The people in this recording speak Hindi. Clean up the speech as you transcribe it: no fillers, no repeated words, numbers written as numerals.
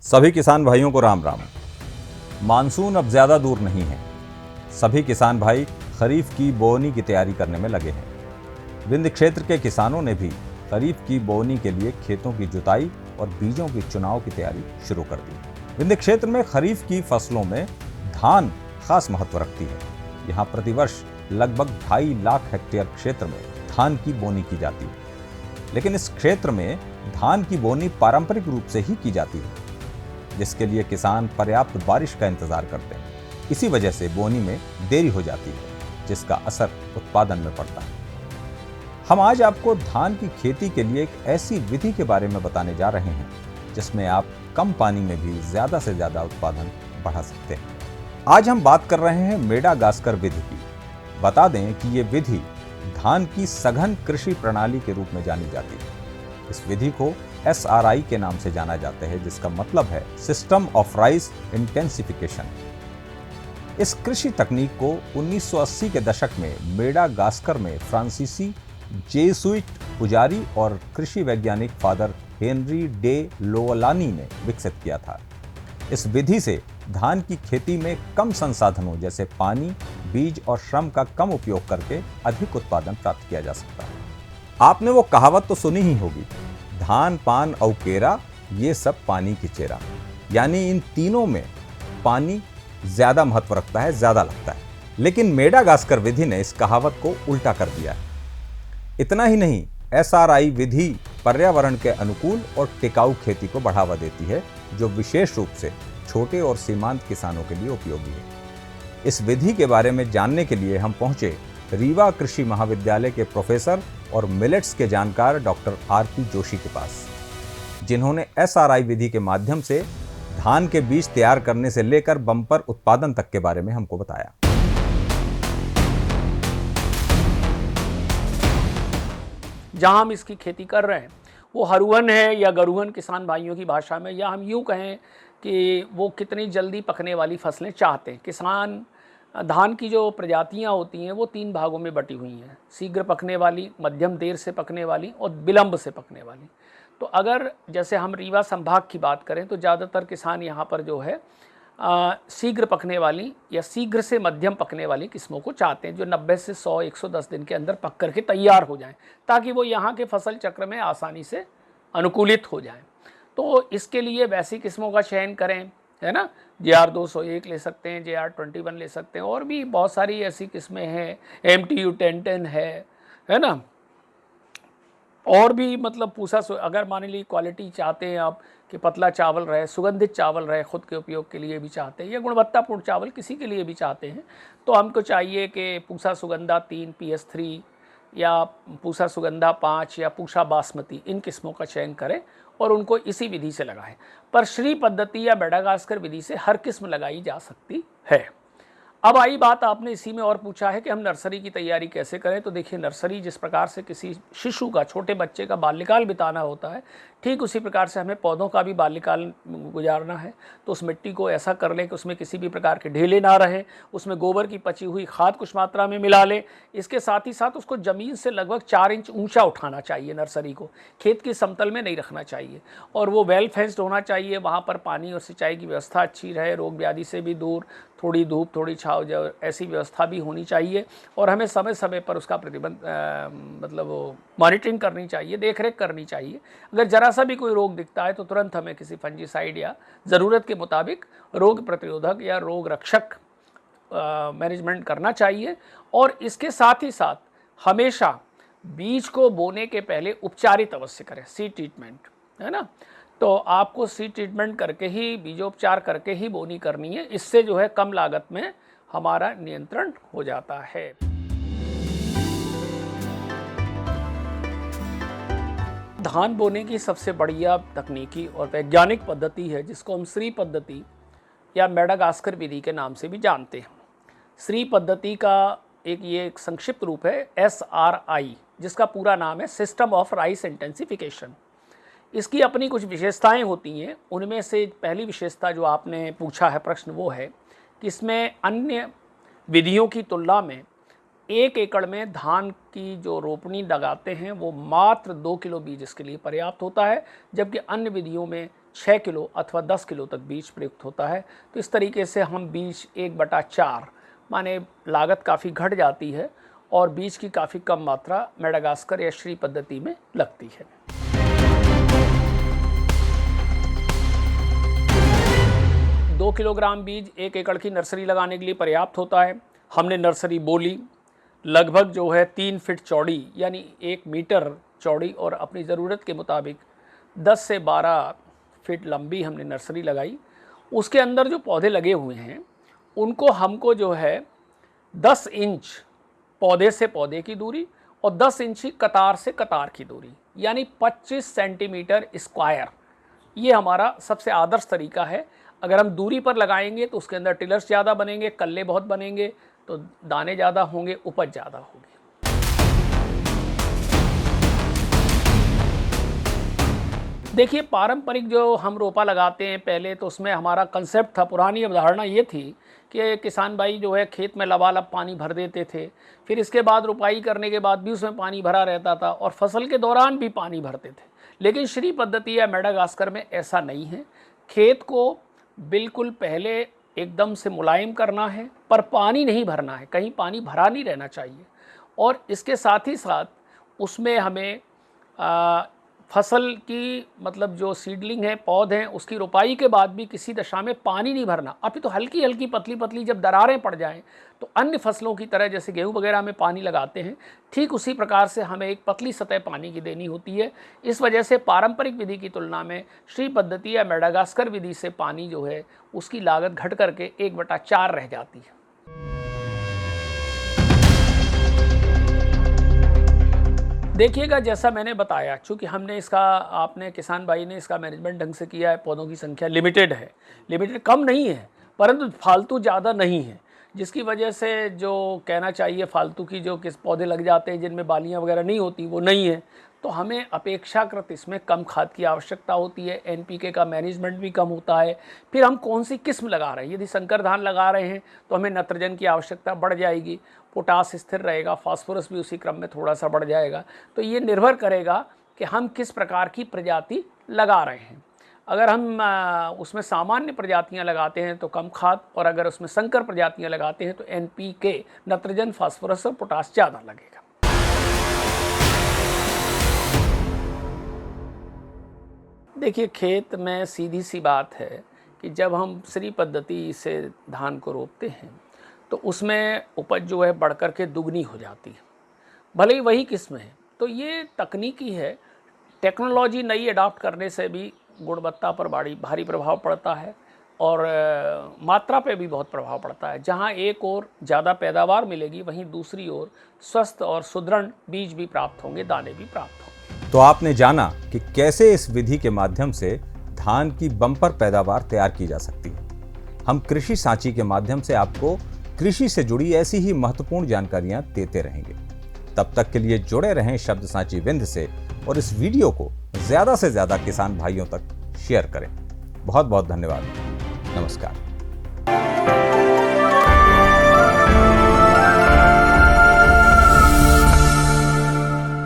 सभी किसान भाइयों को राम राम। मानसून अब ज़्यादा दूर नहीं है। सभी किसान भाई खरीफ की बोवनी की तैयारी करने में लगे हैं। विंध्य क्षेत्र के किसानों ने भी खरीफ की बोवनी के लिए खेतों की जुताई और बीजों की चुनाव की तैयारी शुरू कर दी। विंध्य क्षेत्र में खरीफ की फसलों में धान खास महत्व रखती है। यहाँ प्रतिवर्ष लगभग 2.5 लाख हेक्टेयर क्षेत्र में धान की बोनी की जाती है, लेकिन इस क्षेत्र में धान की बोनी पारंपरिक रूप से ही की जाती है, जिसके लिए किसान पर्याप्त बारिश का इंतजार करते हैं। इसी वजह से बोनी में देरी हो जाती है, जिसका असर उत्पादन में पड़ता है। हम आज आपको धान की खेती के लिए एक ऐसी विधि के बारे में बताने जा रहे हैं जिसमें आप कम पानी में भी ज्यादा से ज्यादा उत्पादन बढ़ा सकते हैं। आज हम बात कर रहे हैं मेडागास्कर विधि की। बता दें कि ये विधि धान की सघन कृषि प्रणाली के रूप में जानी जाती है। इस विधि को SRI के नाम से जाना जाता है, जिसका मतलब है सिस्टम ऑफ राइस इंटेंसिफिकेशन। इस कृषि तकनीक को 1980 के दशक में मेडागास्कर में फ्रांसीसी जेसुइट पुजारी और कृषि वैज्ञानिक फादर हेनरी डे लोवलानी ने विकसित किया था। इस विधि से धान की खेती में कम संसाधनों जैसे पानी, बीज और श्रम का कम उपयोग करके अधिक उत्पादन प्राप्त किया जा सकता है। आपने वो कहावत तो सुनी ही होगी, धान पान और केरा ये सब पानी की चेरा, यानी इन तीनों में पानी ज्यादा महत्व रखता है, ज्यादा लगता है। लेकिन मेडागास्कर विधि ने इस कहावत को उल्टा कर दिया है। इतना ही नहीं, SRI विधि पर्यावरण के अनुकूल और टिकाऊ खेती को बढ़ावा देती है, जो विशेष रूप से छोटे और सीमांत किसानों के लिए उपयोगी है। इस विधि के बारे में जानने के लिए हम पहुंचे रीवा कृषि महाविद्यालय के प्रोफेसर और मिलेट्स के जानकार डॉक्टर RP जोशी के पास, जिन्होंने SRI विधि के माध्यम से धान के बीज तैयार करने से लेकर बम्पर उत्पादन तक के बारे में हमको बताया। जहां हम इसकी खेती कर रहे हैं वो हरुवन है या गरुवन किसान भाइयों की भाषा में, या हम यूँ कहें कि वो कितनी जल्दी पकने वाली फसलें चाहते हैं। किसान धान की जो प्रजातियां होती हैं वो 3 भागों में बटी हुई हैं, शीघ्र पकने वाली, मध्यम देर से पकने वाली और विलंब से पकने वाली। तो अगर जैसे हम रीवा संभाग की बात करें तो ज़्यादातर किसान यहाँ पर जो है शीघ्र पकने वाली या शीघ्र से मध्यम पकने वाली किस्मों को चाहते हैं, जो 90 से 100-110 दिन के अंदर पक करके तैयार हो जाएं, ताकि वो यहाँ के फसल चक्र में आसानी से अनुकूलित हो जाएं। तो इसके लिए वैसी किस्मों का चयन करें, है ना। JR 201 ले सकते हैं, JR 21 ले सकते हैं, और भी बहुत सारी ऐसी किस्में हैं, MTU 1010 है ना। और भी मतलब पूसा अगर मान ली क्वालिटी चाहते हैं आप कि पतला चावल रहे, सुगंधित चावल रहे, खुद के उपयोग के लिए भी चाहते हैं, या गुणवत्तापूर्ण चावल किसी के लिए भी चाहते हैं, तो हमको चाहिए कि पूसा सुगंधा 3 PS3 या पूसा सुगंधा 5 या पूसा बासमती, इन किस्मों का चयन करें और उनको इसी विधि से लगाएं। पर श्री पद्धति या मेडागास्कर विधि से हर किस्म लगाई जा सकती है। अब आई बात, आपने इसी में और पूछा है कि हम नर्सरी की तैयारी कैसे करें। तो देखिए, नर्सरी जिस प्रकार से किसी शिशु का, छोटे बच्चे का बाल्यकाल बिताना होता है, ठीक उसी प्रकार से हमें पौधों का भी बाल्यकाल गुजारना है। तो उस मिट्टी को ऐसा कर लें कि उसमें किसी भी प्रकार के ढेले ना रहें, उसमें गोबर की पची हुई खाद कुछ मात्रा में मिला लें। इसके साथ ही साथ उसको ज़मीन से लगभग 4 इंच ऊंचा उठाना चाहिए, नर्सरी को खेत की समतल में नहीं रखना चाहिए, और वो वेल फेंस्ड होना चाहिए। वहाँ पर पानी और सिंचाई की व्यवस्था अच्छी रहे, रोग व्याधि से भी दूर, थोड़ी धूप थोड़ी छाँव ऐसी व्यवस्था भी होनी चाहिए, और हमें समय समय पर उसका मतलब वो मॉनिटरिंग करनी चाहिए, देख रेख करनी चाहिए। अगर जरा सा भी कोई रोग दिखता है तो तुरंत हमें किसी फंजीसाइड या ज़रूरत के मुताबिक रोग प्रतिरोधक या रोग रक्षक मैनेजमेंट करना चाहिए। और इसके साथ ही साथ हमेशा बीज को बोने के पहले उपचारित अवश्य करें, सीड ट्रीटमेंट, है ना। तो आपको सीड ट्रीटमेंट करके ही, बीजोपचार करके ही बोनी करनी है। इससे जो है कम लागत में हमारा नियंत्रण हो जाता है। धान बोने की सबसे बढ़िया तकनीकी और वैज्ञानिक पद्धति है, जिसको हम श्री पद्धति या मेडागास्कर विधि के नाम से भी जानते हैं। श्री पद्धति का एक संक्षिप्त रूप है SRI, जिसका पूरा नाम है सिस्टम ऑफ राइस इंटेंसिफिकेशन। इसकी अपनी कुछ विशेषताएं होती हैं। उनमें से पहली विशेषता जो आपने पूछा है प्रश्न, वो है कि इसमें अन्य विधियों की तुलना में 1 एकड़ में धान की जो रोपनी लगाते हैं वो मात्र 2 किलो बीज इसके लिए पर्याप्त होता है, जबकि अन्य विधियों में 6 किलो अथवा 10 किलो तक बीज प्रयुक्त होता है। तो इस तरीके से हम बीज 1/4 माने लागत काफ़ी घट जाती है और बीज की काफ़ी कम मात्रा मेडागास्कर या श्री पद्धति में लगती है। 2 किलोग्राम बीज 1 एकड़ की नर्सरी लगाने के लिए पर्याप्त होता है। हमने नर्सरी बोली, लगभग जो है 3 फीट चौड़ी यानी 1 मीटर चौड़ी और अपनी ज़रूरत के मुताबिक 10 से 12 फीट लंबी हमने नर्सरी लगाई। उसके अंदर जो पौधे लगे हुए हैं उनको हमको जो है 10 इंच पौधे से पौधे की दूरी और 10 इंच कतार से कतार की दूरी यानी 25 सेंटीमीटर स्क्वायर, ये हमारा सबसे आदर्श तरीका है। अगर हम दूरी पर लगाएंगे तो उसके अंदर टिलर्स ज़्यादा बनेंगे, कल्ले बहुत बनेंगे, तो दाने ज़्यादा होंगे, उपज ज़्यादा होगी। देखिए, पारंपरिक जो हम रोपा लगाते हैं पहले, तो उसमें हमारा कंसेप्ट था, पुरानी अवधारणा ये थी कि किसान भाई जो है खेत में लबालब पानी भर देते थे, फिर इसके बाद रुपाई करने के बाद भी उसमें पानी भरा रहता था और फसल के दौरान भी पानी भरते थे। लेकिन श्री पद्धति या मेडागास्कर में ऐसा नहीं है। खेत को बिल्कुल पहले एकदम से मुलायम करना है, पर पानी नहीं भरना है, कहीं पानी भरा नहीं रहना चाहिए। और इसके साथ ही साथ उसमें हमें फसल की मतलब जो सीडलिंग है, पौध हैं, उसकी रोपाई के बाद भी किसी दशा में पानी नहीं भरना। अभी तो हल्की हल्की पतली पतली जब दरारें पड़ जाएं तो अन्य फसलों की तरह जैसे गेहूं वगैरह में पानी लगाते हैं, ठीक उसी प्रकार से हमें एक पतली सतह पानी की देनी होती है। इस वजह से पारंपरिक विधि की तुलना में श्री पद्धति या मेडागास्कर विधि से पानी जो है उसकी लागत घट करके 1/4 रह जाती है। देखिएगा, जैसा मैंने बताया, चूँकि हमने इसका, आपने किसान भाई ने इसका मैनेजमेंट ढंग से किया है, पौधों की संख्या लिमिटेड है, लिमिटेड कम नहीं है परंतु फालतू ज़्यादा नहीं है, जिसकी वजह से जो कहना चाहिए फालतू की जो किस पौधे लग जाते हैं जिनमें बालियाँ वगैरह नहीं होती, वो नहीं है। तो हमें अपेक्षाकृत इसमें कम खाद की आवश्यकता होती है, एनपीके का मैनेजमेंट भी कम होता है। फिर हम कौन सी किस्म लगा रहे हैं, यदि संकर धान लगा रहे हैं तो हमें नाइट्रोजन की आवश्यकता बढ़ जाएगी, पोटास स्थिर रहेगा, फास्फोरस भी उसी क्रम में थोड़ा सा बढ़ जाएगा। तो ये निर्भर करेगा कि हम किस प्रकार की प्रजाति लगा रहे हैं। अगर हम उसमें सामान्य प्रजातियां लगाते हैं तो कम खाद, और अगर उसमें संकर प्रजातियां लगाते हैं तो एनपीके, नाइट्रोजन, फास्फोरस और पोटास ज़्यादा लगेगा। देखिए, खेत में सीधी सी बात है कि जब हम श्री पद्धति से धान को रोपते हैं तो उसमें उपज जो है बढ़ कर के दुगनी हो जाती है, भले ही वही किस्म है। तो ये तकनीकी है, टेक्नोलॉजी नई अडॉप्ट करने से भी गुणवत्ता पर भारी प्रभाव पड़ता है और मात्रा पे भी बहुत प्रभाव पड़ता है। जहाँ एक ओर ज़्यादा पैदावार मिलेगी, वहीं दूसरी ओर स्वस्थ और सुदृढ़ बीज भी प्राप्त होंगे, दाने भी प्राप्त होंगे। तो आपने जाना कि कैसे इस विधि के माध्यम से धान की बम्पर पैदावार तैयार की जा सकती है। हम कृषि सांची के माध्यम से आपको कृषि से जुड़ी ऐसी ही महत्वपूर्ण जानकारियां देते रहेंगे। तब तक के लिए जुड़े रहें शब्द सांची विंध्य से और इस वीडियो को ज़्यादा से ज़्यादा किसान भाइयों तक शेयर करें। बहुत बहुत धन्यवाद। नमस्कार।